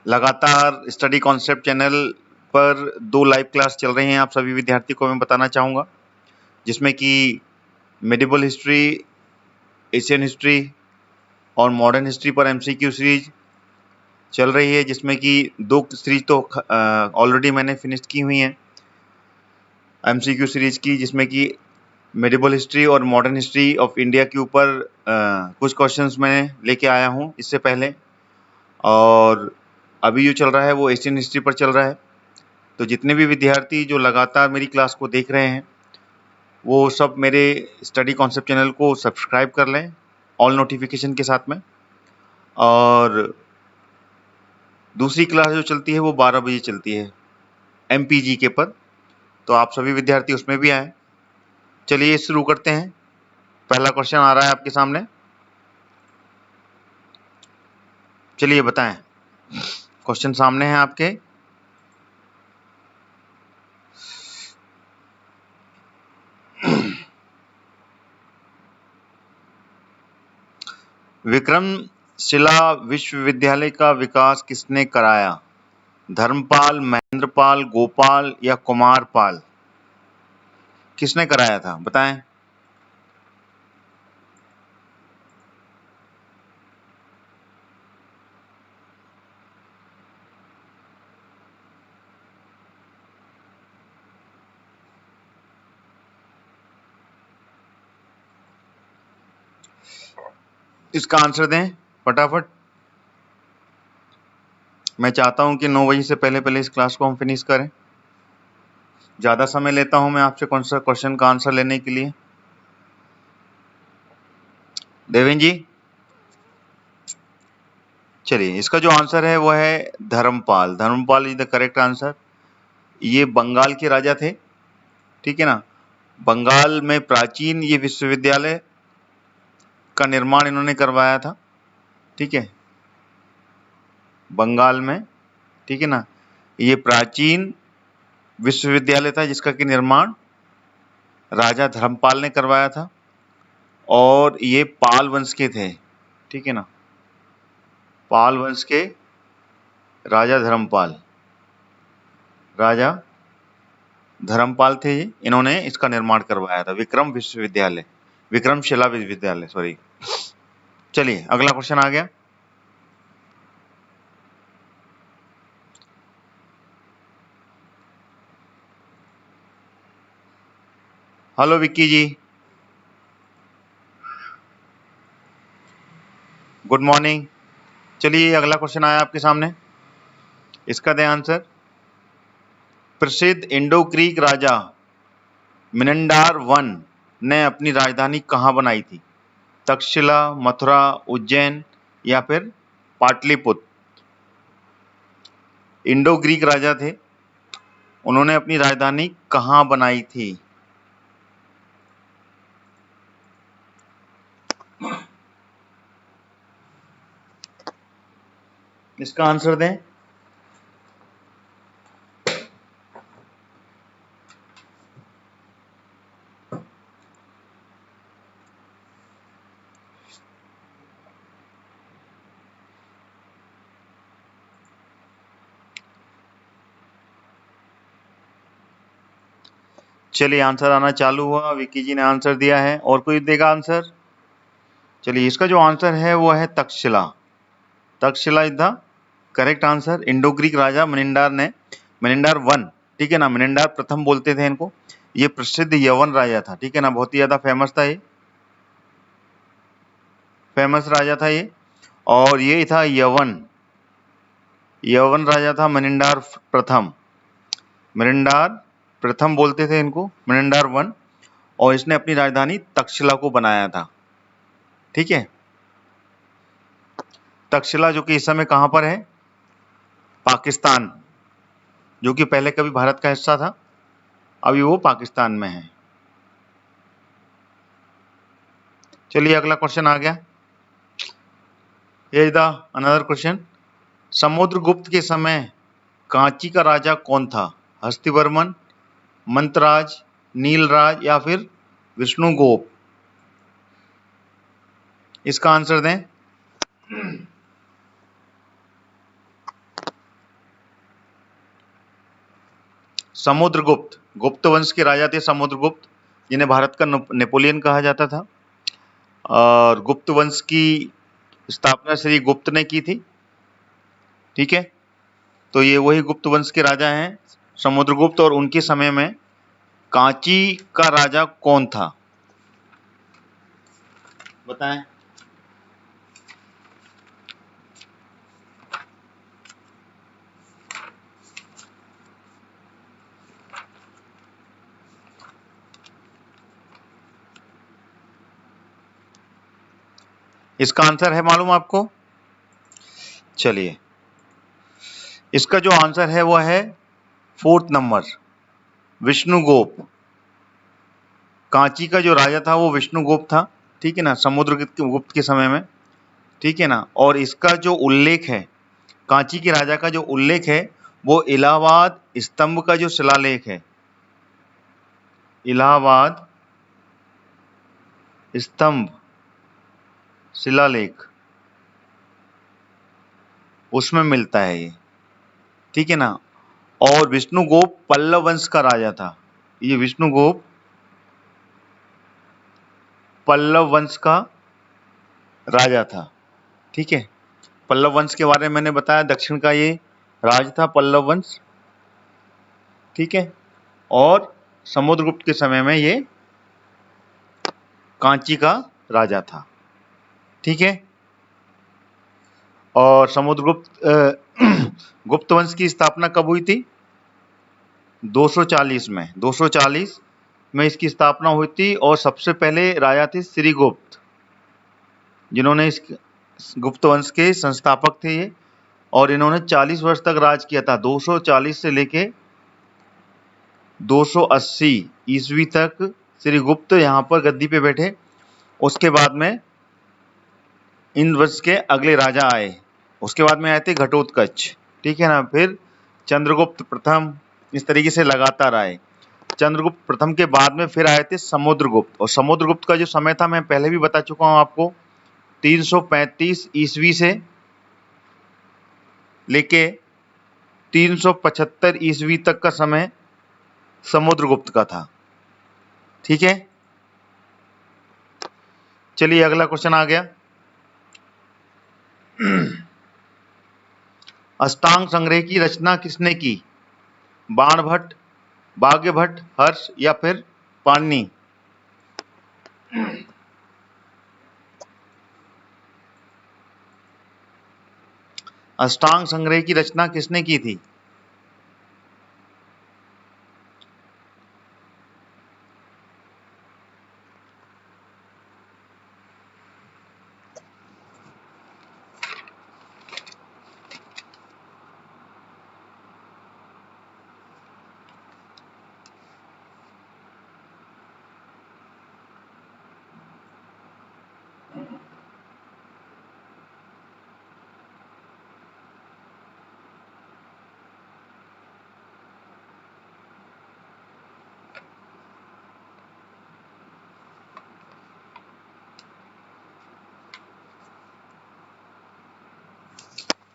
लगातार study concept channel पर 2 live class चल रही हैं। आप सभी विद्यार्थी को मैं बताना चाहूँगा, जिसमें कि मेडिवल हिस्ट्री, एशियन हिस्ट्री और मॉडर्न हिस्ट्री पर एमसीक्यू सीरीज चल रही है, जिसमें कि 2 सीरीज तो ऑलरेडी मैंने फिनिश की हुई हैं एमसीक्यू सीरीज की, जिसमें कि मेडिवल हिस्ट्री और मॉडर्न हिस्ट्री ऑफ इंडिया के ऊपर कुछ क्वेश्चंस मैं लेके आया हूँ इससे पहले, और अभी जो चल रहा है वो एशियन हिस्ट्री पर चल रहा है। तो जितने भी विद्यार्थी जो लगातार मेरी क्लास को देख रहे हैं वो सब मेरे स्टडी कॉन्सेप्ट चैनल को सब्सक्राइब कर लें ऑल नोटिफिकेशन के साथ में। और दूसरी क्लास जो चलती है वो 12 बजे चलती है एमपीजी के पर, तो आप सभी विद्यार्थी उसमें भी आएँ। चलिए शुरू करते हैं। पहला क्वेश्चन आ रहा है आपके सामने, चलिए बताएं। क्वेश्चन सामने है आपके। विक्रमशिला विश्वविद्यालय का विकास किसने कराया? धर्मपाल, महेंद्रपाल, गोपाल या कुमारपाल? किसने कराया था बताएं। इसका आंसर दें फटाफट। मैं चाहता हूं कि 9 बजे से पहले पहले इस क्लास को हम फिनिश करें। ज्यादा समय लेता हूं मैं आपसे कौन सा क्वेश्चन का आंसर लेने के लिए। देवेंद्र जी, चलिए इसका जो आंसर है वो है Dharmapal. Dharmapal is the correct answer. ये बंगाल के राजा थे, ठीक है ना। बंगाल में प्राचीन ये विश्वविद्यालय का निर्माण इन्होंने करवाया था, ठीक है, बंगाल में, ठीक है ना। ये प्राचीन विश्वविद्यालय था जिसका कि निर्माण राजा धर्मपाल ने करवाया था, और ये पाल वंश के थे, ठीक है ना। पाल वंश के राजा धर्मपाल थे ये, इन्होंने इसका निर्माण करवाया था। विक्रमशिला विश्वविद्यालय, सॉरी। चलिए अगला क्वेश्चन आ गया। हेलो विक्की जी, गुड मॉर्निंग। चलिए अगला क्वेश्चन आया आपके सामने, इसका दें आंसर। प्रसिद्ध इंडो ग्रीक राजा मिनंडार वन ने अपनी राजधानी कहाँ बनाई थी? तक्षशिला, मथुरा, उज्जैन या फिर पाटलिपुत्र? इंडो ग्रीक राजा थे, उन्होंने अपनी राजधानी कहाँ बनाई थी? इसका आंसर दें। चलिए आंसर आना चालू हुआ, विक्की जी ने आंसर दिया है। और कोई देगा आंसर? चलिए इसका जो आंसर है वो है Takshashila. Takshashila is the correct answer. Indo Greek राजा मिनिंडार वन, ठीक है ना, मिनिंडार प्रथम बोलते थे इनको। ये प्रसिद्ध यवन राजा था, ठीक है ना, बहुत ही ज्यादा फेमस था, ये फेमस राजा था ये। और ये था यवन राजा था मिनिंडार प्रथम बोलते थे इनको, मिनिंडार वन। और इसने अपनी राजधानी तक्षशिला को बनाया था, ठीक है। तक्षशिला जो कि इस समय कहां पर है? पाकिस्तान, जो कि पहले कभी भारत का हिस्सा था, अभी वो पाकिस्तान में है। चलिए अगला क्वेश्चन आ गया। Another question. समुद्रगुप्त के समय कांची का राजा कौन था? हस्तिवर्मन, मंतराज, नीलराज या फिर विष्णुगुप्त? इसका आंसर दें। समुद्रगुप्त, गुप्त वंश के राजा थे समुद्रगुप्त, जिन्हें भारत का नेपोलियन कहा जाता था। और गुप्त वंश की स्थापना श्री गुप्त ने की थी। ठीक है, तो ये वही गुप्त वंश के राजा हैं समुद्रगुप्त। और उनके समय में कांची का राजा कौन था, बताएं। इसका आंसर है मालूम आपको? चलिए, इसका जो आंसर है वो है 4th नंबर, विष्णुगुप्त। कांची का जो राजा था वो विष्णुगुप्त था। ठीक है ना, समुद्रगुप्त के समय में। ठीक है ना, और इसका जो उल्लेख है, कांची के राजा का जो उल्लेख है, वो इलाहाबाद स्तंभ का जो शिलालेख है, इलाहाबाद स्तंभ शिलालेख, उसमें मिलता है ये। ठीक है ना, और विष्णुगुप्त पल्लव वंश का राजा था। ये विष्णुगुप्त पल्लव वंश का राजा था। ठीक है, पल्लव वंश के बारे में मैंने बताया, दक्षिण का ये राज था पल्लव वंश। ठीक है, और समुद्रगुप्त के समय में ये कांची का राजा था। ठीक है, और समुद्रगुप्त गुप्त वंश की स्थापना कब हुई थी? 240 में। 240 में इसकी स्थापना हुई थी। और सबसे पहले राजा थे श्रीगुप्त, जिन्होंने इस गुप्त वंश के संस्थापक थे ये। और इन्होंने 40 वर्ष तक राज किया था। 240 से लेके 280 ईस्वी तक श्रीगुप्त यहाँ पर गद्दी पे बैठे। उसके बाद में इन वंश के अगले राजा आए। उसके बाद में आए थे घटोत्कच। ठीक है ना, फिर चंद्रगुप्त प्रथम, इस तरीके से लगातार आए। चंद्रगुप्त प्रथम के बाद में फिर आए थे समुद्रगुप्त। और समुद्रगुप्त का जो समय था मैं पहले भी बता चुका हूं आपको, 335 ईस्वी से लेके 375 ईस्वी तक का समय समुद्रगुप्त का था। ठीक है, चलिए अगला क्वेश्चन आ गया। अष्टांग संग्रह की रचना किसने की? बाणभट्ट, भाग्यभट्ट, हर्ष या फिर पाणिनि? अष्टांग संग्रह की रचना किसने की थी?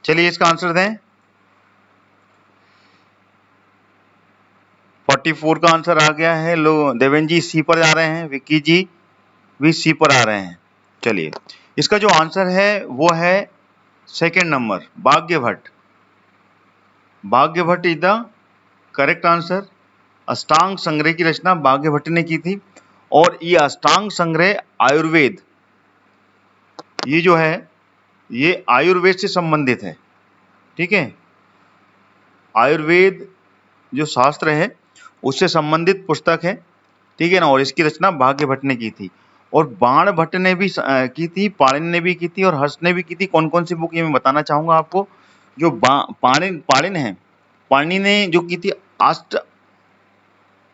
चलिए इसका आंसर दें। 44 का आंसर आ गया है। लो, देवेन जी सी पर आ रहे हैं, विक्की जी भी सी पर आ रहे हैं। चलिए, इसका जो आंसर है वो है 2nd नंबर, भाग्यभट्ट। भाग्यभट्ट is the correct answer. Ashtanga Sangraha की रचना भाग्यभट्ट ने की थी। और ये अष्टांग संग्रह आयुर्वेद, ये जो है ये आयुर्वेद से संबंधित है। ठीक है, आयुर्वेद जो शास्त्र है उससे संबंधित पुस्तक है। ठीक है ना, और इसकी रचना भाग्यभट्ट ने की थी। और बाणभट्ट ने भी की थी, पाणिनि ने भी की थी, और हर्ष ने भी की थी। कौन कौन सी बुक, ये मैं बताना चाहूंगा आपको। जो पाणिनि है, पाणिनि ने जो की थी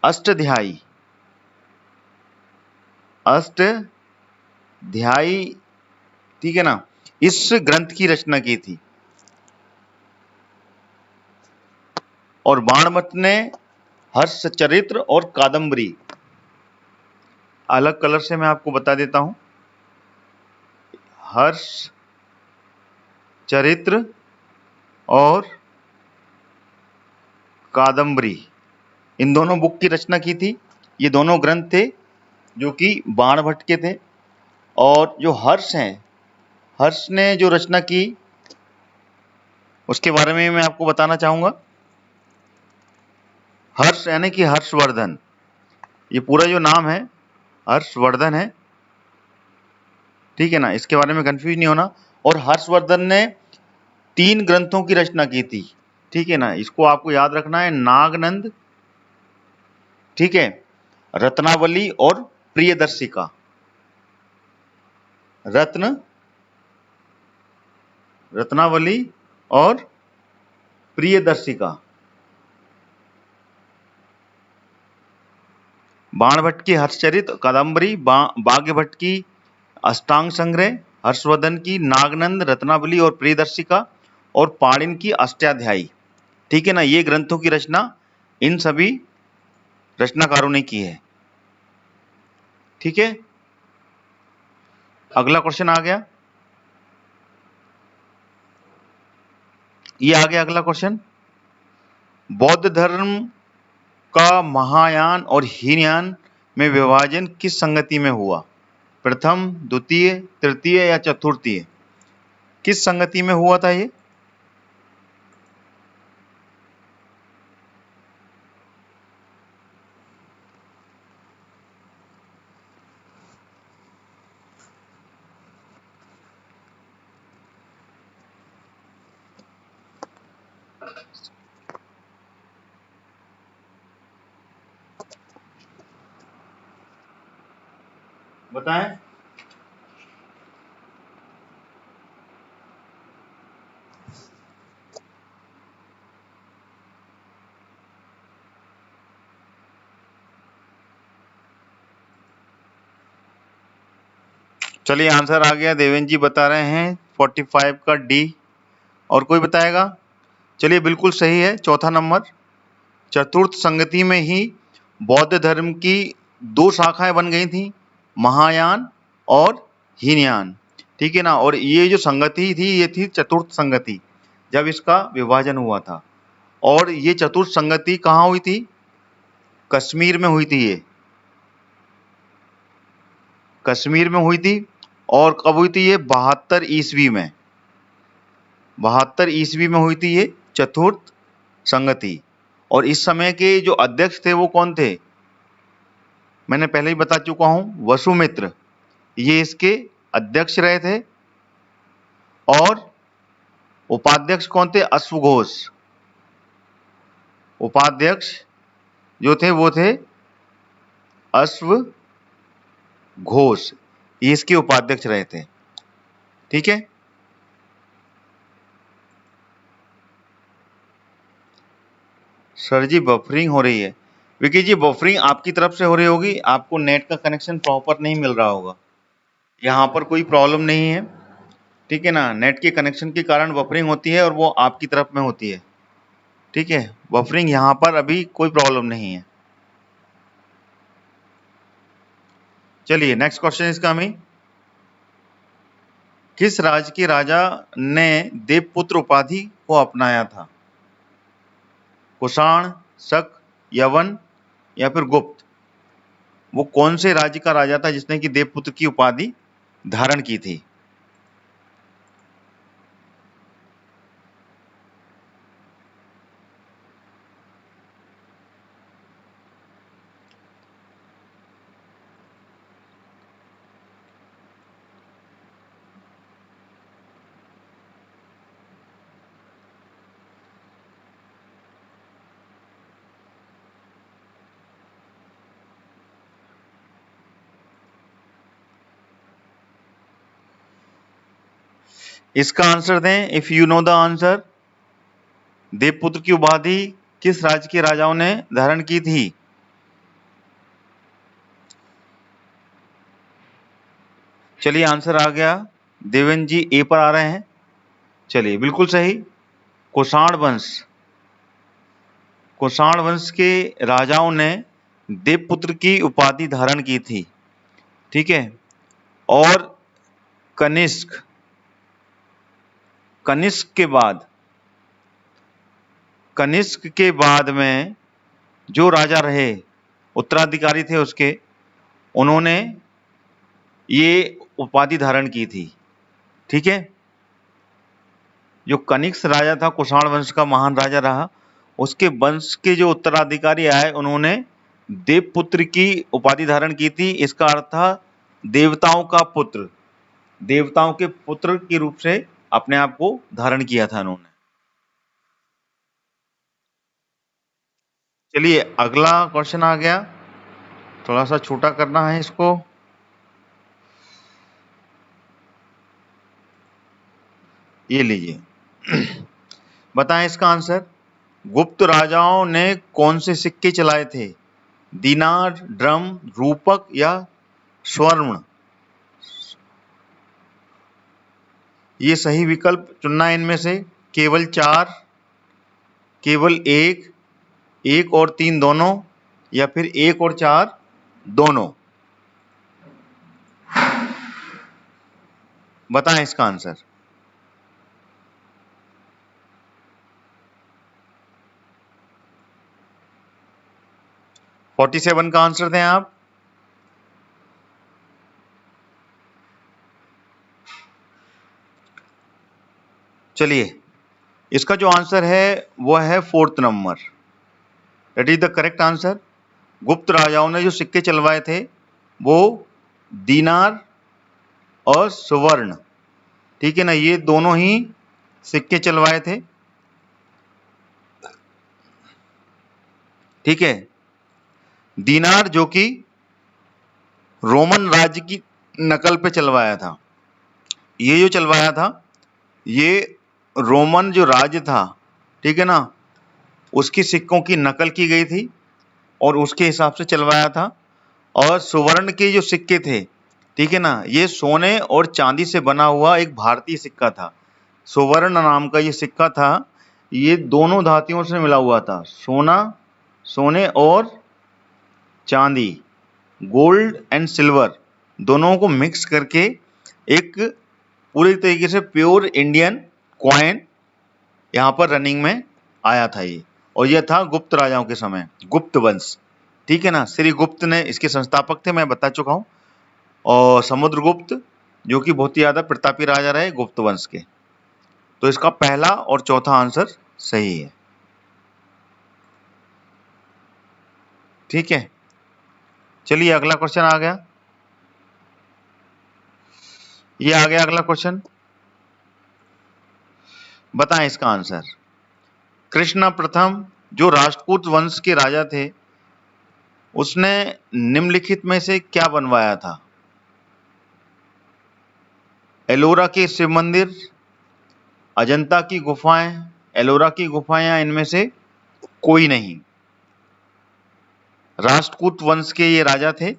अष्टाध्यायी, अष्टाध्यायी, ठीक है ना, इस ग्रंथ की रचना की थी। और बाणभट्ट ने हर्ष चरित्र और कादम्बरी, अलग कलर से मैं आपको बता देता हूं, हर्ष चरित्र और कादम्बरी, इन दोनों बुक की रचना की थी। ये दोनों ग्रंथ थे जो कि बाणभट्ट के थे। और जो हर्ष हैं, हर्ष ने जो रचना की उसके बारे में मैं आपको बताना चाहूंगा। हर्ष यानी कि हर्षवर्धन, ये पूरा जो नाम है हर्षवर्धन है, ठीक है ना, इसके बारे में कंफ्यूज नहीं होना। और हर्षवर्धन ने 3 ग्रंथों की रचना की थी, ठीक है ना, इसको आपको याद रखना है। नागनंद, ठीक है, रत्नावली और प्रियदर्शिका। रत्नावली और प्रियदर्शिका। बाणभट्ट की हर्षचरित, कादंबरी, भाग्यभट्ट की अष्टांग संग्रह, हर्षवर्धन की नागनंद, रत्नावली और प्रियदर्शिका, और पाणिनि की अष्टाध्यायी, ठीक है ना, ये ग्रंथों की रचना इन सभी रचनाकारों ने की है। ठीक है, अगला क्वेश्चन आ गया, ये आ गया अगला क्वेश्चन। बौद्ध धर्म का महायान और हीनयान में विभाजन किस संगति में हुआ? प्रथम, द्वितीय, तृतीय या चतुर्थीय? किस संगति में हुआ था ये? बताएं। चलिए आंसर आ गया, देवेंद्र जी बता रहे हैं 45 का डी। और कोई बताएगा? चलिए बिल्कुल सही है, चौथा नंबर। चतुर्थ संगति में ही बौद्ध धर्म की 2 शाखाएं बन गई थी, महायान और हीनयान, ठीक है ना। और ये जो संगति थी ये थी चतुर्थ संगति, जब इसका विभाजन हुआ था। और ये चतुर्थ संगति कहाँ हुई थी? कश्मीर में हुई थी। ये कश्मीर में हुई थी। और कब हुई थी ये? 72 ईस्वी में। 72 ईस्वी में हुई थी ये चतुर्थ संगति। और इस समय के जो अध्यक्ष थे वो कौन थे? मैंने पहले ही बता चुका हूं, वसुमित्र, ये इसके अध्यक्ष रहे थे। और उपाध्यक्ष कौन थे? अश्वघोष। उपाध्यक्ष जो थे वो थे अश्वघोष, ये इसके उपाध्यक्ष रहे थे। ठीक है, सर जी बफरिंग हो रही है। विकी जी बफरिंग आपकी तरफ से हो रही होगी, आपको नेट का कनेक्शन प्रॉपर नहीं मिल रहा होगा। यहाँ पर कोई प्रॉब्लम नहीं है, ठीक है ना। नेट के कनेक्शन के कारण बफरिंग होती है और वो आपकी तरफ में होती है, ठीक है। बफरिंग यहाँ पर अभी कोई प्रॉब्लम नहीं है। चलिए नेक्स्ट क्वेश्चन इज कमिंग। किस राज्य के राजा ने देवपुत्र उपाधि को अपनाया था? कुषाण, शक, यवन या फिर गुप्त? वो कौन से राज्य का राजा था जिसने कि देवपुत्र की उपाधि धारण की थी? इसका आंसर दें if you know the answer. देवपुत्र की उपाधि किस राज्य के राजाओं ने धारण की थी? चलिए आंसर आ गया, देवेंद्र जी ए पर आ रहे हैं। चलिए बिल्कुल सही, कुषाण वंश। कुषाण वंश के राजाओं ने देवपुत्र की उपाधि धारण की थी, ठीक है। और कनिष्क, कनिष्क के बाद में जो राजा रहे, उत्तराधिकारी थे उसके, उन्होंने ये उपाधि धारण की थी। ठीक है, जो कनिष्क राजा था, कुषाण वंश का महान राजा रहा, उसके वंश के जो उत्तराधिकारी आए, उन्होंने देवपुत्र की उपाधि धारण की थी। इसका अर्थ था देवताओं का पुत्र, देवताओं के पुत्र के रूप से अपने आप को धारण किया था उन्होंने। चलिए अगला क्वेश्चन आ गया, थोड़ा सा छोटा करना है इसको। ये लीजिए, बताएं इसका आंसर। गुप्त राजाओं ने कौन से सिक्के चलाए थे? दीनार, ड्रम, रूपक या स्वर्ण? ये सही विकल्प चुनना है इनमें से, केवल 4, केवल 1, 1 और 3 दोनों, या फिर 1 और 4 दोनों। बताएं इसका आंसर। । 47 का आंसर दें आप। चलिए, इसका जो आंसर है वो है 4th number, that is the correct answer. गुप्त राजाओं ने जो सिक्के चलवाए थे वो दीनार और स्वर्ण, ठीक है ना, ये दोनों ही सिक्के चलवाए थे। ठीक है, दीनार जो कि रोमन राज्य की नकल पे चलवाया था, ये जो चलवाया था ये रोमन जो राज्य था, ठीक है ना, उसकी सिक्कों की नकल की गई थी और उसके हिसाब से चलवाया था। और सुवर्ण के जो सिक्के थे, ठीक है ना, ये सोने और चांदी से बना हुआ एक भारतीय सिक्का था। सुवर्ण नाम का ये सिक्का था, ये दोनों धातुओं से मिला हुआ था, सोने और चांदी, गोल्ड एंड सिल्वर दोनों को मिक्स करके एक पूरी तरीके से प्योर इंडियन कॉइन यहाँ पर रनिंग में आया था ये, और यह था गुप्त राजाओं के समय, गुप्त वंश। ठीक है ना, श्री गुप्त ने इसके संस्थापक थे, मैं बता चुका हूँ, और समुद्रगुप्त जो कि बहुत ही ज्यादा प्रतापी राजा रहे गुप्त वंश के। तो इसका पहला और चौथा आंसर सही है। ठीक है, चलिए अगला क्वेश्चन आ गया, ये आ गया अगला क्वेश्चन। बताएं इसका आंसर। कृष्ण प्रथम जो राष्ट्रकूट वंश के राजा थे, उसने निम्नलिखित में से क्या बनवाया था? एलोरा के शिव मंदिर, अजंता की गुफाएं, एलोरा की गुफाएं, या इनमें से कोई नहीं? राष्ट्रकूट वंश के ये राजा थे।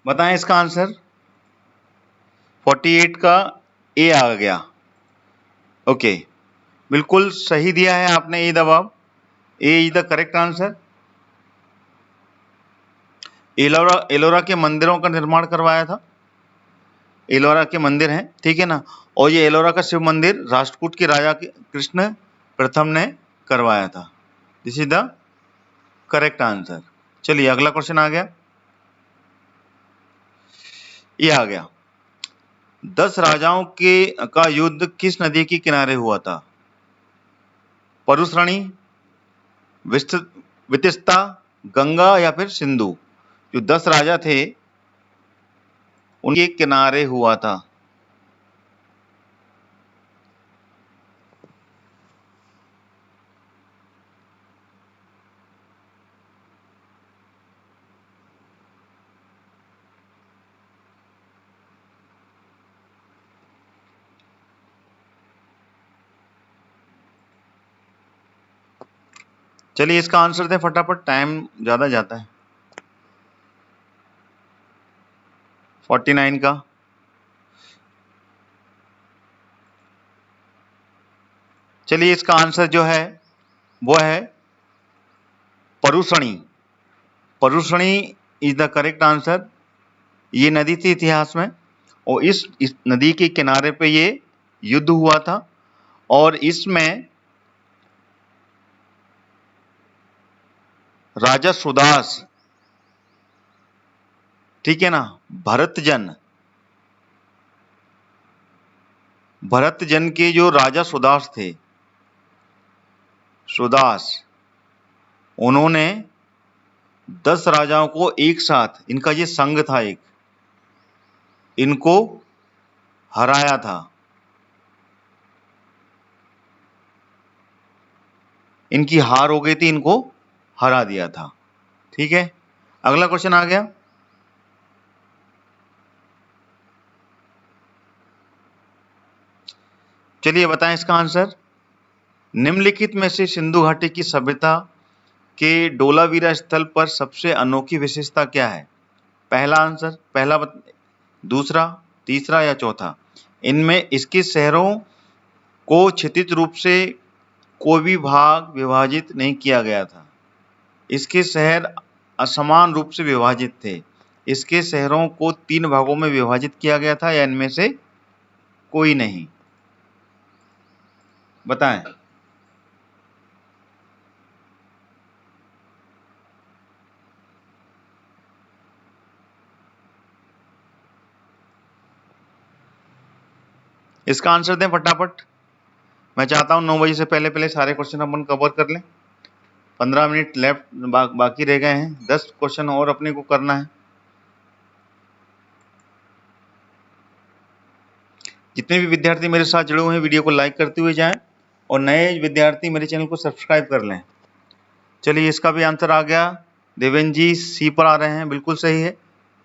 बताएं इसका आंसर। 48 का ए आ गया। ओके, बिल्कुल सही दिया है आपने ये जवाब, A is the correct answer. Ellora के मंदिरों का निर्माण करवाया था, एलोरा के मंदिर हैं, ठीक है ना, और ये एलोरा का शिव मंदिर राष्ट्रकूट के राजा के कृष्ण प्रथम ने करवाया था। This is the correct answer. चलिए अगला क्वेश्चन आ गया, ये आ गया। 10 राजाओं के का युद्ध किस नदी के किनारे हुआ था? परुश्रणी, वितस्ता, गंगा या फिर सिंधु? जो 10 राजा थे उनके किनारे हुआ था। चलिए इसका आंसर दें फटाफट, टाइम ज्यादा जाता है। 49 का चलिए इसका आंसर जो है वो है Parushni. Parushni is the correct answer. ये नदी थी इतिहास में, और इस नदी के किनारे पे ये युद्ध हुआ था, और इसमें राजा सुदास, ठीक है ना, भरत जन के जो राजा सुदास थे, सुदास, उन्होंने 10 राजाओं को एक साथ, इनका ये संघ था एक, इनको हराया था। इनकी हार हो गई थी, इनको हरा दिया था। ठीक है, अगला क्वेश्चन आ गया। चलिए बताएं इसका आंसर। निम्नलिखित में से सिंधु घाटी की सभ्यता के डोलावीरा स्थल पर सबसे अनोखी विशेषता क्या है? पहला आंसर, दूसरा, तीसरा या चौथा। इनमें इसके शहरों को क्षितिज रूप से कोई भी भाग विभाजित नहीं किया गया था। इसके शहर असमान रूप से विभाजित थे। इसके शहरों को 3 भागों में विभाजित किया गया था, या इनमें से कोई नहीं? बताएं। इसका आंसर दें फटाफट। मैं चाहता हूं 9 बजे से पहले पहले सारे क्वेश्चन अपन कवर कर लें। 15 मिनट लेफ्ट बाकी रह गए हैं, 10 क्वेश्चन और अपने को करना है। जितने भी विद्यार्थी मेरे साथ जुड़े हुए हैं, वीडियो को लाइक करते हुए जाएं, और नए विद्यार्थी मेरे चैनल को सब्सक्राइब कर लें। चलिए इसका भी आंसर आ गया। देवेंद्र जी सी पर आ रहे हैं, बिल्कुल सही है।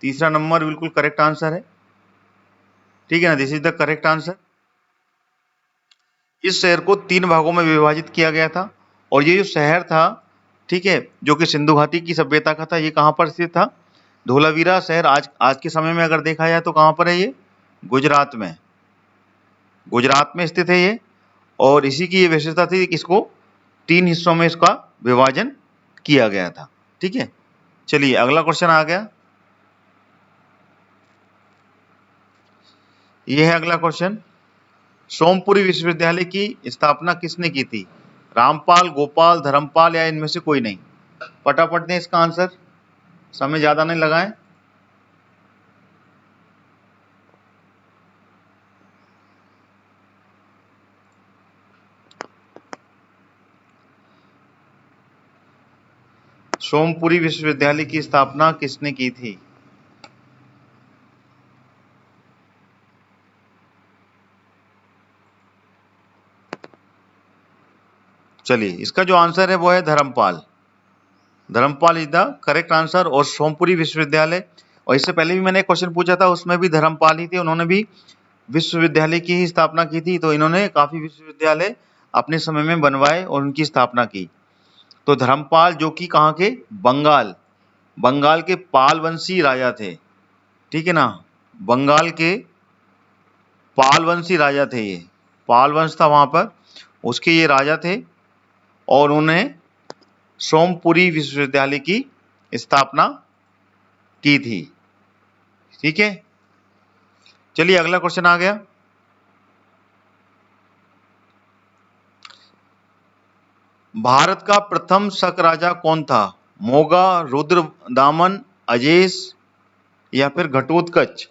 तीसरा नंबर बिल्कुल करेक्ट आंसर है, ठीक है ना, this is the correct answer. इस शहर को 3 भागों में विभाजित किया गया था, और ये जो शहर था, ठीक है, जो कि सिंधु घाटी की सभ्यता का था, ये कहाँ पर स्थित था? धोलावीरा शहर आज आज के समय में अगर देखा जाए तो कहाँ पर है ये? गुजरात में, गुजरात में स्थित है ये। और इसी की ये विशेषता थी कि इसको 3 हिस्सों में इसका विभाजन किया गया था। ठीक है, चलिए अगला क्वेश्चन आ गया। ये है अगला क्वेश्चन। सोमपुरी विश्वविद्यालय की स्थापना किसने की थी? रामपाल, गोपाल, धर्मपाल, या इनमें से कोई नहीं? फटाफट दें इसका आंसर, समय ज्यादा नहीं लगाएं। सोमपुरी विश्वविद्यालय की स्थापना किसने की थी? चलिए इसका जो आंसर है वो है Dharmapal. Dharmapal is the correct answer. और सोमपुरी विश्वविद्यालय, और इससे पहले भी मैंने एक क्वेश्चन पूछा था, उसमें भी धर्मपाल ही थे, उन्होंने भी विश्वविद्यालय की ही स्थापना की थी। तो इन्होंने काफी विश्वविद्यालय अपने समय में बनवाए और उनकी स्थापना की। तो धर्मपाल, जो कि कहाँ के? बंगाल, बंगाल के पाल वंशी राजा थे, ठीक है ना, बंगाल के पाल वंशी राजा थे। ये पाल वंश था वहां पर, उसके ये राजा थे, और उन्हें सोमपुरी विश्वविद्यालय की स्थापना की थी। ठीक है, चलिए अगला क्वेश्चन आ गया। भारत का प्रथम शक राजा कौन था? मोगा, रुद्रदामन, अजेस, या फिर घटोत्कच?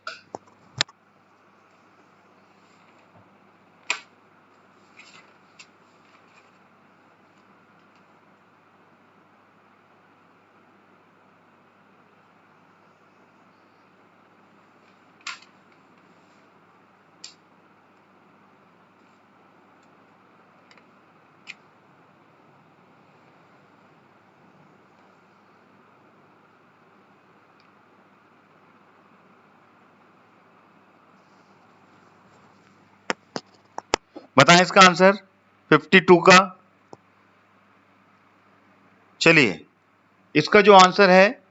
बताएं इसका आंसर 52 का। चलिए, इसका जो आंसर है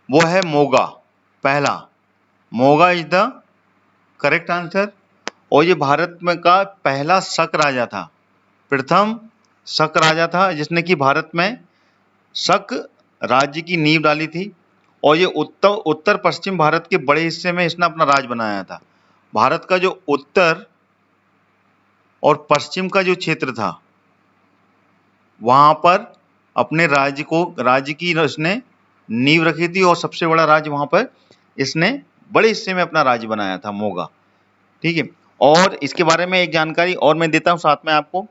वो है मोगा। पहला Moga is the correct answer. और ये भारत में का पहला शक राजा था, प्रथम शक राजा था जिसने कि भारत में शक राज्य की नींव डाली थी। और ये उत्तर पश्चिम भारत के बड़े हिस्से में इसने अपना राज बनाया था। भारत का जो उत्तर और पश्चिम का जो क्षेत्र था वहां पर अपने राज्य की इसने नींव रखी थी और सबसे बड़ा राज्य वहां पर इसने बड़े हिस्से में अपना राज्य बनाया था, मोगा। ठीक है। और इसके बारे में एक जानकारी और मैं देता हूं साथ में आपको।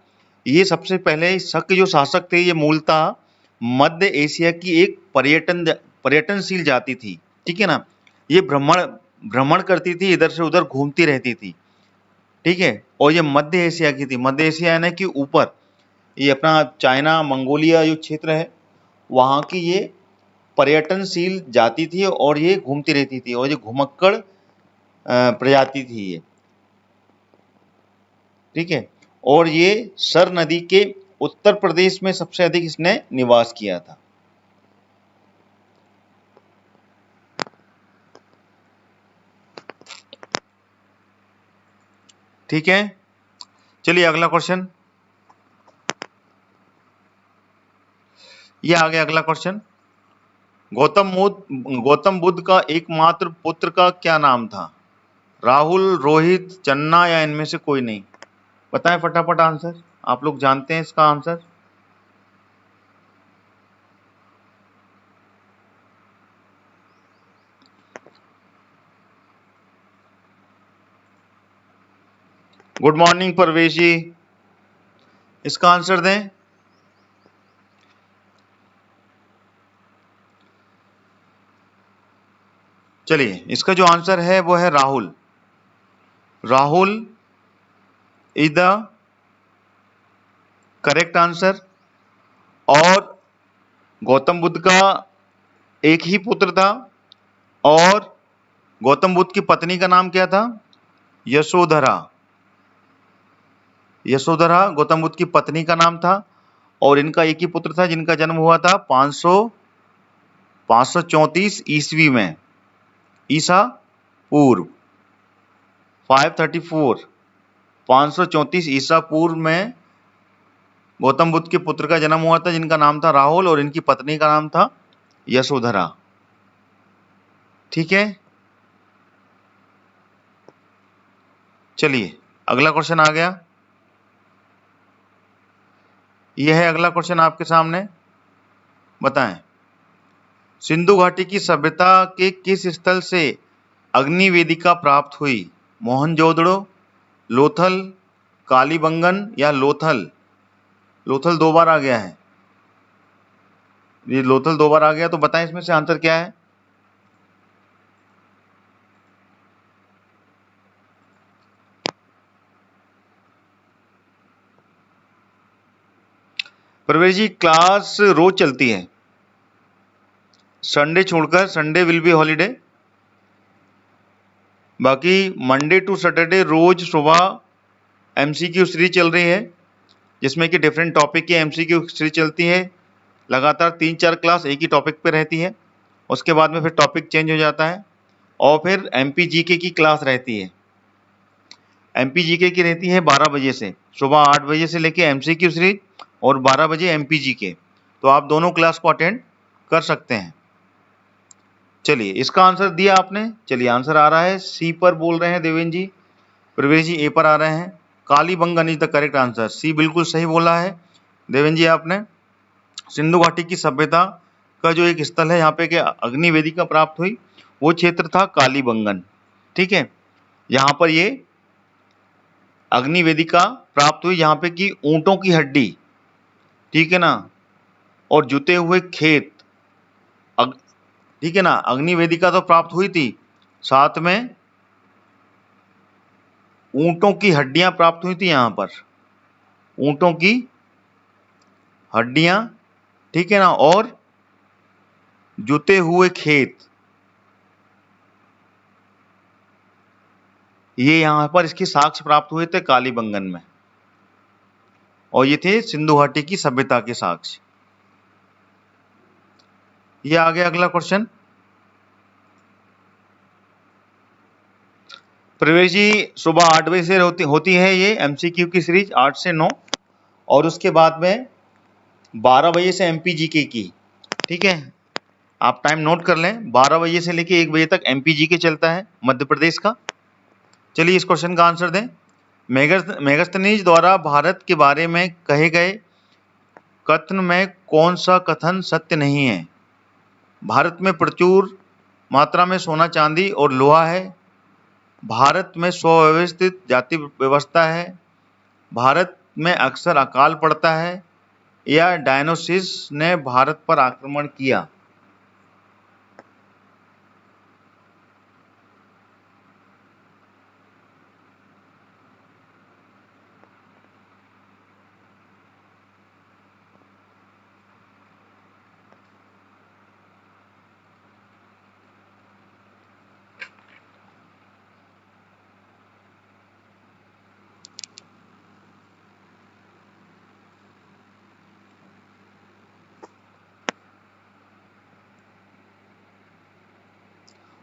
ये सबसे पहले शक जो शासक थे ये मूलतः मध्य एशिया की एक पर्यटनशील जाति थी। ठीक है ना। ये भ्रमण करती थी, इधर से उधर घूमती रहती थी। ठीक है। और ये मध्य एशिया की थी। मध्य एशिया यानी कि ऊपर ये अपना चाइना मंगोलिया जो क्षेत्र है वहां की ये पर्यटनशील जाति थी और ये घूमती रहती थी और ये घुमक्कड़ प्रजाति थी ये। ठीक है। और ये सर नदी के उत्तर प्रदेश में सबसे अधिक इसने निवास किया था। ठीक है। चलिए अगला क्वेश्चन, ये आ गया अगला क्वेश्चन। गौतम बुद्ध का एकमात्र पुत्र का क्या नाम था? राहुल, रोहित, चन्ना या इनमें से कोई नहीं? बताएं फटाफट आंसर। आप लोग जानते हैं इसका आंसर। गुड मॉर्निंग परवेश जी, इसका आंसर दें। चलिए, इसका जो आंसर है वो है Rahul. Rahul is the correct answer. और गौतम बुद्ध का एक ही पुत्र था और गौतम बुद्ध की पत्नी का नाम क्या था? यशोधरा। यशोधरा गौतम बुद्ध की पत्नी का नाम था और इनका एक ही पुत्र था जिनका जन्म हुआ था 534 ईस्वी में, ईसा पूर्व 534 534 ईसा पूर्व में गौतम बुद्ध के पुत्र का जन्म हुआ था जिनका नाम था राहुल और इनकी पत्नी का नाम था यशोधरा। ठीक है। चलिए अगला क्वेश्चन आ गया। यह है अगला क्वेश्चन आपके सामने। बताएं, सिंधु घाटी की सभ्यता के किस स्थल से अग्नि वेदिका प्राप्त हुई? मोहनजोदड़ो, लोथल, कालीबंगन या लोथल? लोथल दो बार आ गया है। ये लोथल दो बार आ गया तो बताएं इसमें से आंसर क्या है? प्रवेश जी, क्लास रोज चलती है, संडे छोड़कर। Sunday will be holiday. बाकी मंडे टू सैटरडे रोज सुबह एमसीक्यू सीरीज चल रही है जिसमें कि डिफरेंट टॉपिक की एमसीक्यू सीरीज चलती है। लगातार 3-4 क्लास एक ही टॉपिक पे रहती है। उसके बाद में फिर टॉपिक चेंज हो जाता है और फिर एमपीजीके की क्लास रहती है। एमपीजीके की रहती है 12 बजे से, सुबह 8 बजे से लेके एमसीक्यू सीरीज और 12 बजे एमपीजीके। तो आप दोनों क्लास को अटेंड कर सकते हैं। चलिए, इसका आंसर दिया आपने। चलिए, आंसर आ रहा है सी पर बोल रहे हैं देवेंद्र जी। प्रवेश जी ए पर आ रहे हैं। Kalibangan is the correct answer. C बिल्कुल सही बोला है देवेंद्र जी आपने। सिंधु घाटी की सभ्यता का जो एक स्थल है यहाँ पे कि अग्नि वेदिका प्राप्त हुई, वो क्षेत्र था कालीबंगन। ठीक है। यहाँ पर ये अग्नि वेदिका प्राप्त हुई यहाँ पे कि ऊंटों की हड्डी, ठीक है ना, और जुते हुए खेत। ठीक है ना, अग्नि वेदिका तो प्राप्त हुई थी, साथ में ऊंटों की हड्डियां प्राप्त हुई थी यहाँ पर, ऊंटों की हड्डियां। ठीक है ना, और जुते हुए खेत। ये यहाँ पर इसके साक्ष्य प्राप्त हुए थे कालीबंगन में, और ये थे सिंधु घाटी की सभ्यता के साक्ष्य। ये आ गया अगला क्वेश्चन। प्रवेश जी, सुबह 8 बजे से होती है ये एमसीक्यू की सीरीज 8 से 9, और उसके बाद में 12 बजे से एमपीजीके की। ठीक है, आप टाइम नोट कर लें, 12 बजे से लेके 1 बजे तक एमपीजीके चलता है मध्य प्रदेश का। चलिए इस क्वेश्चन का आंसर दें। मेगास्थनीज द्वारा भारत के बारे में कहे गए कथन में कौन सा कथन सत्य नहीं है? भारत में प्रचुर मात्रा में सोना चांदी और लोहा है, भारत में सुव्यवस्थित जाति व्यवस्था है, भारत में अक्सर अकाल पड़ता है, या डायनोसिस ने भारत पर आक्रमण किया।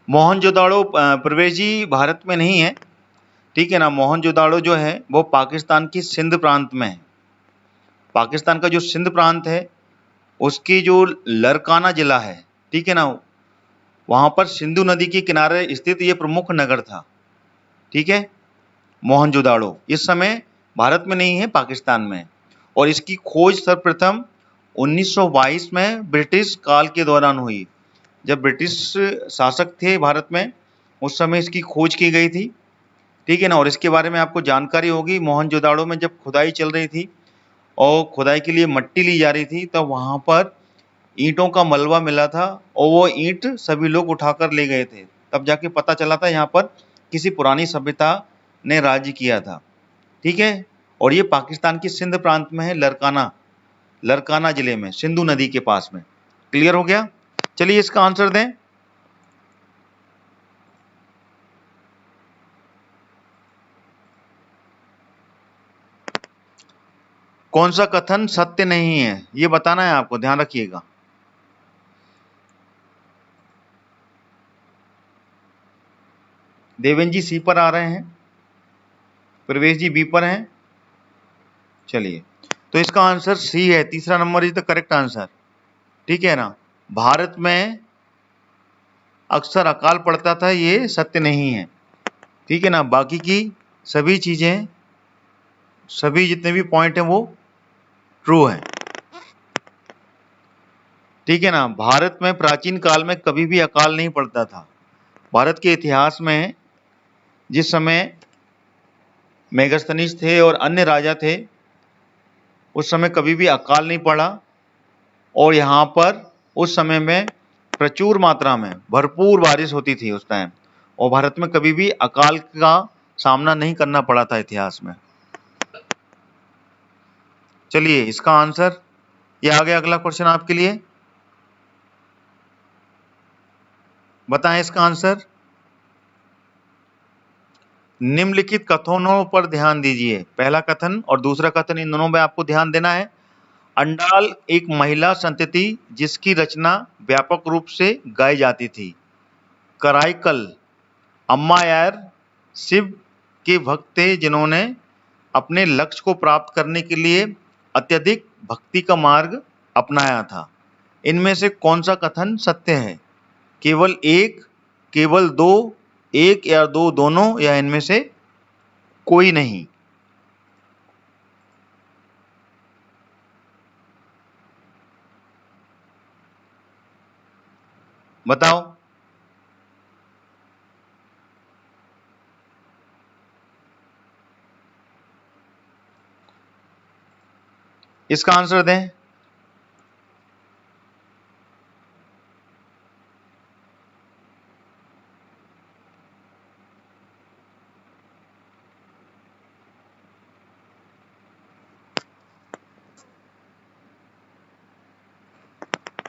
मोहनजोदाड़ो प्रवेश जी भारत में नहीं है, ठीक है ना। मोहनजोदाड़ो जो है वो पाकिस्तान की सिंध प्रांत में है। पाकिस्तान का जो सिंध प्रांत है उसकी जो लरकाना जिला है, ठीक है ना, वहां पर सिंधु नदी के किनारे स्थित ये प्रमुख नगर था। ठीक है, मोहनजोदाड़ो इस समय भारत में नहीं है, पाकिस्तान में। और इसकी खोज सर्वप्रथम 1922 में ब्रिटिश काल के दौरान हुई, जब ब्रिटिश शासक थे भारत में, उस समय इसकी खोज की गई थी। ठीक है ना, और इसके बारे में आपको जानकारी होगी, मोहनजोदाड़ो में जब खुदाई चल रही थी और खुदाई के लिए मट्टी ली जा रही थी, तब वहां पर ईंटों का मलबा मिला था, और वो ईंट सभी लोग उठाकर ले गए थे। तब जाके पता चला था यहाँ पर किसी पुरानी सभ्यता ने राज्य किया था। ठीक है, और ये पाकिस्तान की सिंध प्रांत में है, लरकाना जिले में, सिंधु नदी के पास में। क्लियर हो गया? चलिए इसका आंसर दें। कौन सा कथन सत्य नहीं है ये बताना है आपको, ध्यान रखिएगा। देवेंद्र जी सी पर आ रहे हैं, प्रवेश जी बी पर हैं। चलिए, तो इसका आंसर सी है, तीसरा number is the correct answer. ठीक है ना, भारत में अक्सर अकाल पड़ता था, ये सत्य नहीं है। ठीक है ना, बाकी की सभी चीजें, सभी जितने भी पॉइंट हैं वो ट्रू हैं। ठीक है ना, भारत में प्राचीन काल में कभी भी अकाल नहीं पड़ता था। भारत के इतिहास में जिस समय मेगास्थनीज थे और अन्य राजा थे, उस समय कभी भी अकाल नहीं पड़ा, और यहाँ पर उस समय में प्रचुर मात्रा में भरपूर बारिश होती थी उस टाइम, और भारत में कभी भी अकाल का सामना नहीं करना पड़ा था इतिहास में। चलिए इसका आंसर ये आ गया। अगला क्वेश्चन आपके लिए, बताएं इसका आंसर। निम्नलिखित कथनों पर ध्यान दीजिए। पहला कथन और दूसरा कथन, इन दोनों में आपको ध्यान देना है। अंडाल एक महिला संतति जिसकी रचना व्यापक रूप से गाई जाती थी। कराईकल अम्मायार शिव के भक्त थे जिन्होंने अपने लक्ष्य को प्राप्त करने के लिए अत्यधिक भक्ति का मार्ग अपनाया था। इनमें से कौन सा कथन सत्य है? केवल एक, केवल दो, एक या दो दोनों, या इनमें से कोई नहीं? बताओ। इसका आंसर दें।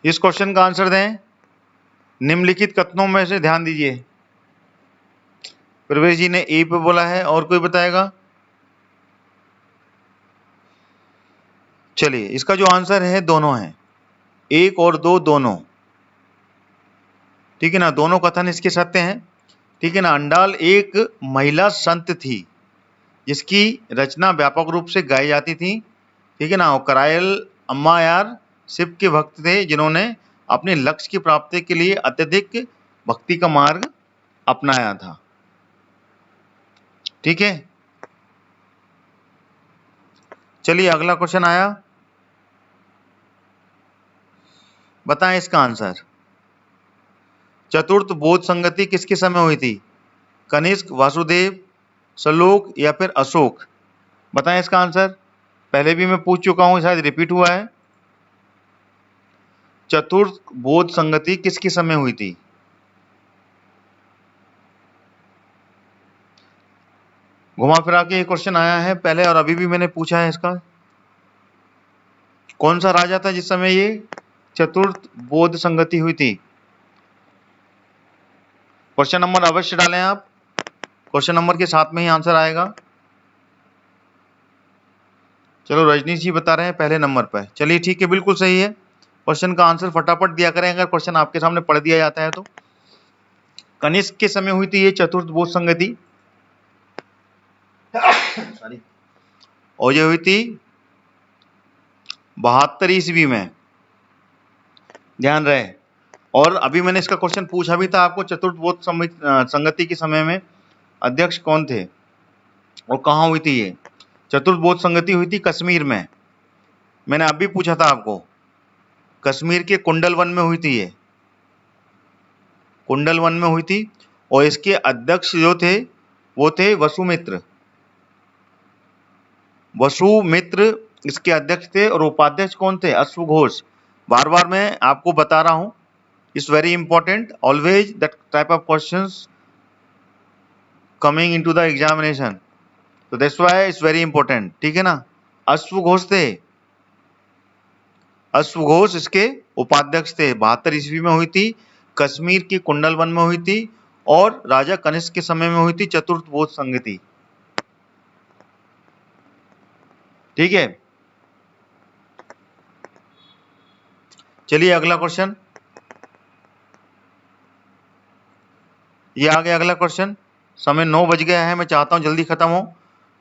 इस क्वेश्चन का आंसर दें। निम्नलिखित कथनों में से ध्यान दीजिए। प्रवेश जी ने ए पे बोला है, और कोई बताएगा? चलिए, इसका जो आंसर है दोनों है, 1 और 2 दोनों, ठीक है ना, दोनों कथन इसके सत्य हैं, ठीक है ना। अंडाल एक महिला संत थी जिसकी रचना व्यापक रूप से गाई जाती थी, ठीक है ना। और करायल अम्मायार शिव के भक्त थे जिन्होंने अपने लक्ष्य की प्राप्ति के लिए अत्यधिक भक्ति का मार्ग अपनाया था, ठीक है। चलिए अगला क्वेश्चन आया, बताएं इसका आंसर। चतुर्थ बोध संगति किसके समय हुई थी? कनिष्क, वासुदेव, श्लोक या फिर अशोक? बताएं इसका आंसर। पहले भी मैं पूछ चुका हूं, शायद रिपीट हुआ है। चतुर्थ बोध संगति किसके समय हुई थी? घुमा फिरा के ये क्वेश्चन आया है पहले, और अभी भी मैंने पूछा है इसका। कौन सा राजा था जिस समय ये चतुर्थ बोध संगति हुई थी? क्वेश्चन नंबर अवश्य डालें आप, क्वेश्चन नंबर के साथ में ही आंसर आएगा। चलो रजनीश जी बता रहे हैं पहले नंबर पर, चलिए ठीक है, बिल्कुल सही है। क्वेश्चन का आंसर फटाफट दिया करें अगर क्वेश्चन आपके सामने पढ़ दिया जाता है तो। कनिष्क के समय हुई थी ये चतुर्थ बोध संगति सॉरी, और ये हुई थी 72 ईस्वी में, ध्यान रहे। और अभी मैंने इसका क्वेश्चन पूछा भी था आपको, चतुर्थ बोध संगति के समय में अध्यक्ष कौन थे और कहाँ हुई थी ये? चतुर्थ बोध संगति हुई थी कश्मीर में, मैंने अभी पूछा था आपको, कश्मीर के कुंडल वन में हुई थी ये, कुंडल वन में हुई थी। और इसके अध्यक्ष जो थे वो थे वसुमित्र, वसुमित्र इसके अध्यक्ष थे, और उपाध्यक्ष कौन थे? अश्वघोष। बार बार मैं आपको बता रहा हूं, it's very important, always that type of questions coming into the examination, तो that's why it's very important, ठीक है ना। अश्वघोष थे, अश्वघोष इसके उपाध्यक्ष थे, 72 ईस्वी में हुई थी, कश्मीर की कुंडल वन में हुई थी, और राजा कनिष्क के समय में हुई थी चतुर्थ बोध संगति, ठीक है। चलिए अगला क्वेश्चन, ये आ गया अगला क्वेश्चन। समय 9 बज गया है, मैं चाहता हूं जल्दी खत्म हो।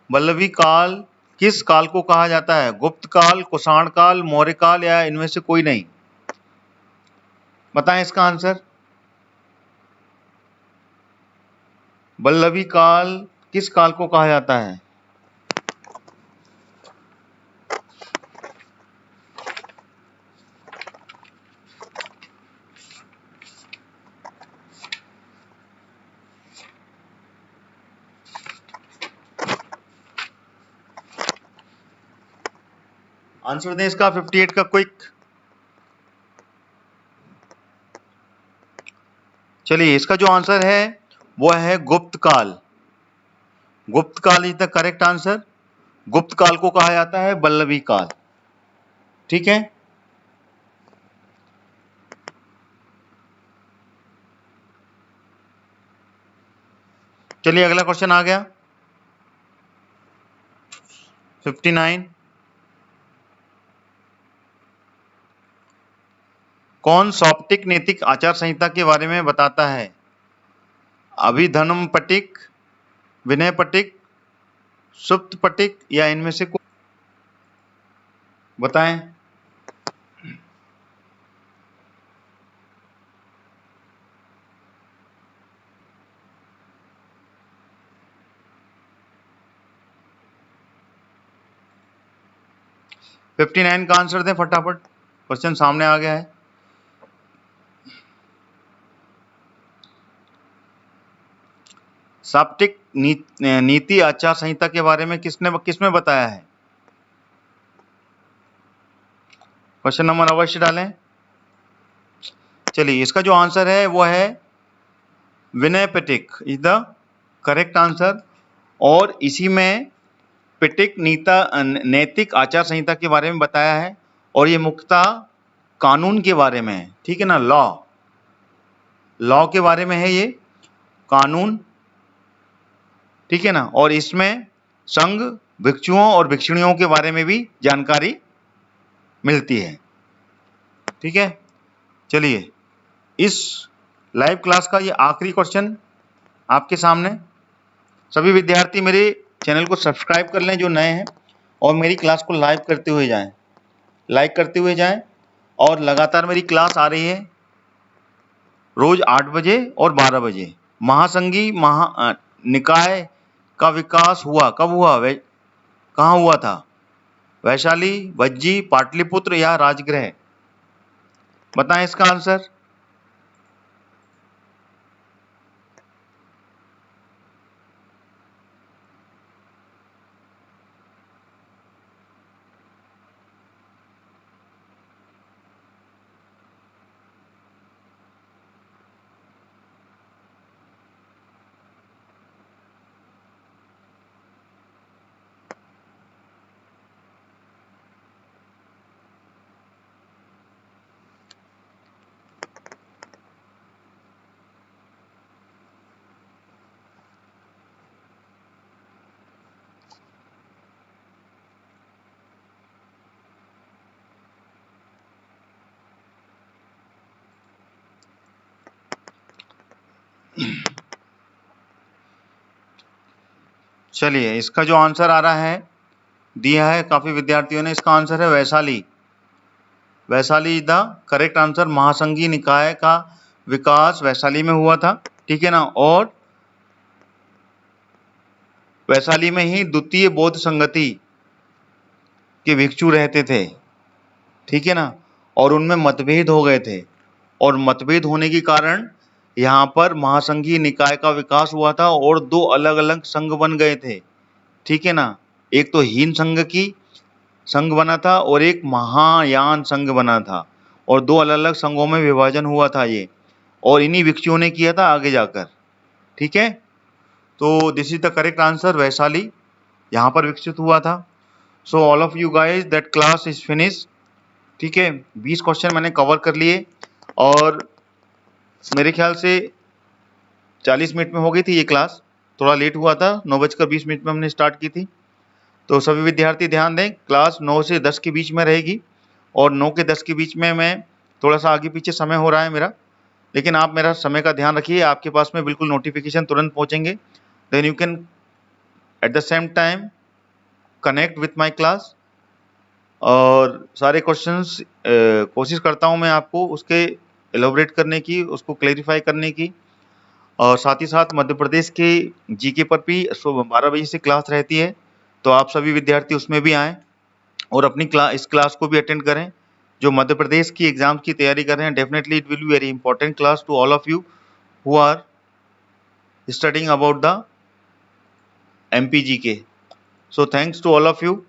वल्लभी काल किस काल को कहा जाता है? गुप्त काल, कुषाण काल, मौर्य काल, या इनमें से कोई नहीं? बताएं इसका आंसर। वल्लभी काल किस काल को कहा जाता है? आंसर दें इसका 58 का क्विक। चलिए इसका जो आंसर है वो है गुप्त काल, गुप्त काल इज द करेक्ट आंसर। गुप्त काल को कहा जाता है वल्लभी काल, ठीक है। चलिए अगला क्वेश्चन आ गया 59। कौन सौप्तिक नैतिक आचार संहिता के बारे में बताता है? अभिधर्म पटिक, विनय पटिक, सुप्त पटिक, या इनमें से कोई? बताएं। । 59 का आंसर दें फटाफट, क्वेश्चन सामने आ गया है। सौप्तिक नीति आचार संहिता के बारे में किसमें बताया है? क्वेश्चन नंबर अवश्य डालें। चलिए इसका जो आंसर है वो है Vinaya Pitaka is the correct answer, और इसी में पिटक नैतिक आचार संहिता के बारे में बताया है, और ये मुख्यतः कानून के बारे में है, ठीक है ना, लॉ के बारे में है ये, कानून ठीक है ना। और इसमें संघ, भिक्षुओं और भिक्षुणियों के बारे में भी जानकारी मिलती है। ठीक है, चलिए इस लाइव क्लास का ये आखिरी क्वेश्चन आपके सामने। सभी विद्यार्थी मेरे चैनल को सब्सक्राइब कर लें जो नए हैं, और मेरी क्लास को लाइव करते हुए जाएं, लाइक करते हुए जाएं। और लगातार मेरी क्लास आ रही है रोज 8 बजे और 12 बजे। महासंघी निकाय का विकास हुआ कब हुआ, कहाँ हुआ था? वैशाली, भज्जी, पाटलिपुत्र या राजगृह? बताएं इसका आंसर। चलिए इसका जो आंसर आ रहा है, दिया है काफी विद्यार्थियों ने, इसका आंसर है Vaishali. Vaishali the correct answer. महासंघी निकाय का विकास वैशाली में हुआ था, ठीक है ना। और वैशाली में ही द्वितीय बौद्ध संगति के भिक्षु रहते थे, ठीक है ना। और उनमें मतभेद हो गए थे, और मतभेद होने के कारण यहाँ पर महासंघीय निकाय का विकास हुआ था और दो अलग अलग संघ बन गए थे, ठीक है ना। एक तो हीन संघ की संघ बना था और एक महायान संघ बना था, और दो अलग अलग संघों में विभाजन हुआ था ये, और इन्हीं भिक्षुओं ने किया था आगे जाकर, ठीक है। तो this is the correct answer, Vaishali यहाँ पर विकसित हुआ था। So all of you guys that class is finish, ठीक है। 20 क्वेश्चन मैंने कवर कर लिए, और मेरे ख्याल से 40 मिनट में हो गई थी ये क्लास। थोड़ा लेट हुआ था, 9:20 में हमने स्टार्ट की थी। तो सभी विद्यार्थी ध्यान दें, क्लास 9 से 10 के बीच में रहेगी, और 9 के 10 के बीच में मैं थोड़ा सा आगे पीछे समय हो रहा है मेरा, लेकिन आप मेरा समय का ध्यान रखिए, आपके पास में बिल्कुल नोटिफिकेशन तुरंत पहुंचेंगे। Then you can at the same time connect with my class. और सारे क्वेश्चंस कोशिश करता हूं मैं आपको उसके एलोबरेट करने की, उसको क्लेरिफाई करने की। और साथ ही साथ मध्य प्रदेश के जीके पर भी 12 बजे से क्लास रहती है, तो आप सभी विद्यार्थी उसमें भी आएँ और अपनी इस क्लास को भी अटेंड करें। जो मध्य प्रदेश की एग्जाम की तैयारी कर रहे हैं, definitely it will be very important class to all of you who are studying about the MPGK. So thanks to all of you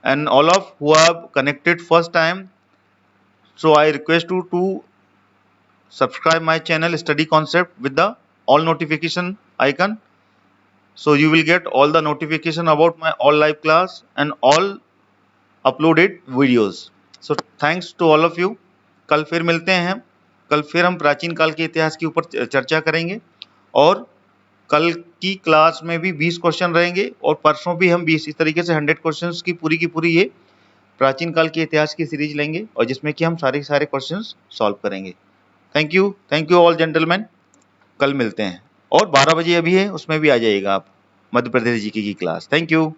and all of who have connected first time. So I request you to subscribe my channel Study Concept with the all notification icon. So you will get all the notification about my all live class and all uploaded videos. So thanks to all of you. कल फिर मिलते हैं, कल फिर हम प्राचीन काल के इतिहास के ऊपर चर्चा करेंगे, और कल की क्लास में भी 20 क्वेश्चन रहेंगे, और परसों भी हम 20 इस तरीके से 100 क्वेश्चंस की पूरी ये प्राचीन काल के इतिहास की सीरीज लेंगे, और जिसमें कि हम सारे क्वेश्चंस सॉल्व करेंगे। Thank you all gentleman. कल मिलते हैं, और 12 बजे अभी है, उसमें भी आ जाइएगा आप, मध्य प्रदेश जीके की क्लास। Thank you.